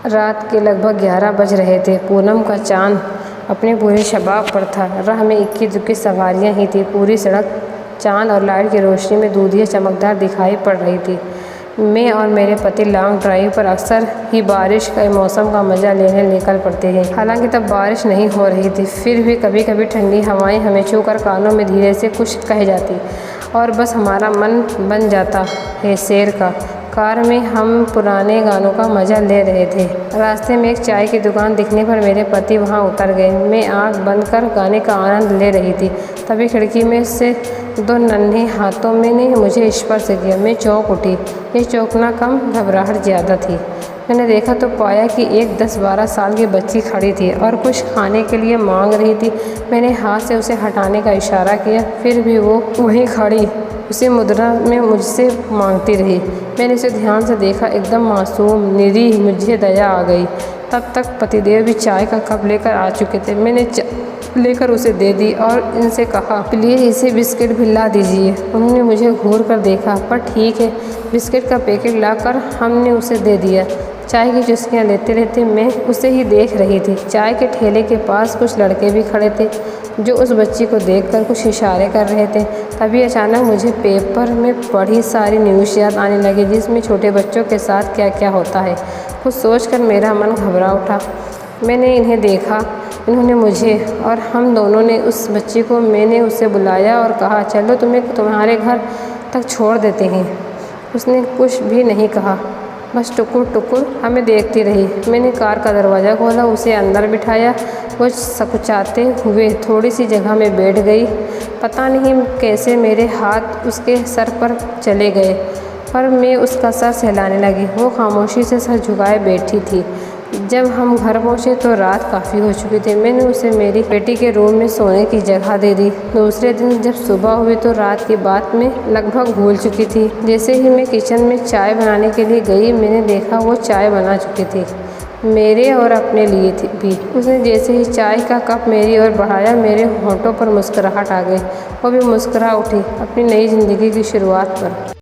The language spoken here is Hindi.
रात के लगभग 11 बज रहे थे। पूनम का चाँद अपने पूरे शबाब पर था। राह में इक्की-दुक्की सवारियां ही थी। पूरी सड़क चाँद और लाइट की रोशनी में दूधिया चमकदार दिखाई पड़ रही थी। मैं और मेरे पति लॉन्ग ड्राइव पर अक्सर ही बारिश के मौसम का मज़ा लेने निकल पड़ते हैं। हालांकि तब बारिश नहीं हो रही थी, फिर भी कभी-कभी ठंडी हवाएं हमें छूकर कानों में धीरे से कुछ कह जाती और बस हमारा मन बन जाता है शेर का। कार में हम पुराने गानों का मज़ा ले रहे थे। रास्ते में एक चाय की दुकान दिखने पर मेरे पति वहां उतर गए। मैं आंख बंद कर गाने का आनंद ले रही थी, तभी खिड़की में से 2 नन्हे हाथों में ने मुझे स्पर्श किया। मैं चौंक उठी। ये चौंकना कम, घबराहट ज़्यादा थी। मैंने देखा तो पाया कि एक 10-12 साल की बच्ची खड़ी थी और कुछ खाने के लिए मांग रही थी। मैंने हाथ से उसे हटाने का इशारा किया, फिर भी वो वहीं खड़ी उसी मुद्रा में मुझसे मांगती रही। मैंने उसे ध्यान से देखा, एकदम मासूम, निरीह। मुझे दया आ गई। तब तक पतिदेव भी चाय का कप लेकर आ चुके थे। मैंने लेकर उसे दे दी और इनसे कहा, प्लीज़ इसे बिस्किट भी ला दीजिए। उन्होंने मुझे घूर कर देखा, पर ठीक है। बिस्किट का पैकेट लाकर हमने उसे दे दिया। चाय की चुस्कियाँ लेते लेते मैं उसे ही देख रही थी। चाय के ठेले के पास कुछ लड़के भी खड़े थे जो उस बच्ची को देखकर कुछ इशारे कर रहे थे। तभी अचानक मुझे पेपर में पढ़ी सारी न्यूज़ याद आने लगी, जिसमें छोटे बच्चों के साथ क्या क्या होता है। कुछ सोचकर मेरा मन घबरा उठा। मैंने इन्हें देखा, इन्होंने मुझे, और हम दोनों ने उस बच्ची को। मैंने उसे बुलाया और कहा, चलो तुम्हें तुम्हारे घर तक छोड़ देते हैं। उसने कुछ भी नहीं कहा, बस टुकुर टुकुर हमें देखती रही। मैंने कार का दरवाज़ा खोला, उसे अंदर बिठाया। वो सकुचाते हुए थोड़ी सी जगह में बैठ गई। पता नहीं कैसे मेरे हाथ उसके सर पर चले गए, पर मैं उसका सर सहलाने लगी। वो खामोशी से सर झुकाए बैठी थी। जब हम घर पहुँचे तो रात काफ़ी हो चुकी थी। मैंने उसे मेरी बेटी के रूम में सोने की जगह दे दी। दूसरे दिन जब सुबह हुई तो रात की बात मैं लगभग भूल चुकी थी। जैसे ही मैं किचन में चाय बनाने के लिए गई, मैंने देखा वो चाय बना चुकी थी, मेरे और अपने लिए भी। उसने जैसे ही चाय का कप मेरी ओर बढ़ाया, मेरे होंठों पर मुस्कुराहट आ गई। वो भी मुस्कुरा उठी अपनी नई ज़िंदगी की शुरुआत पर।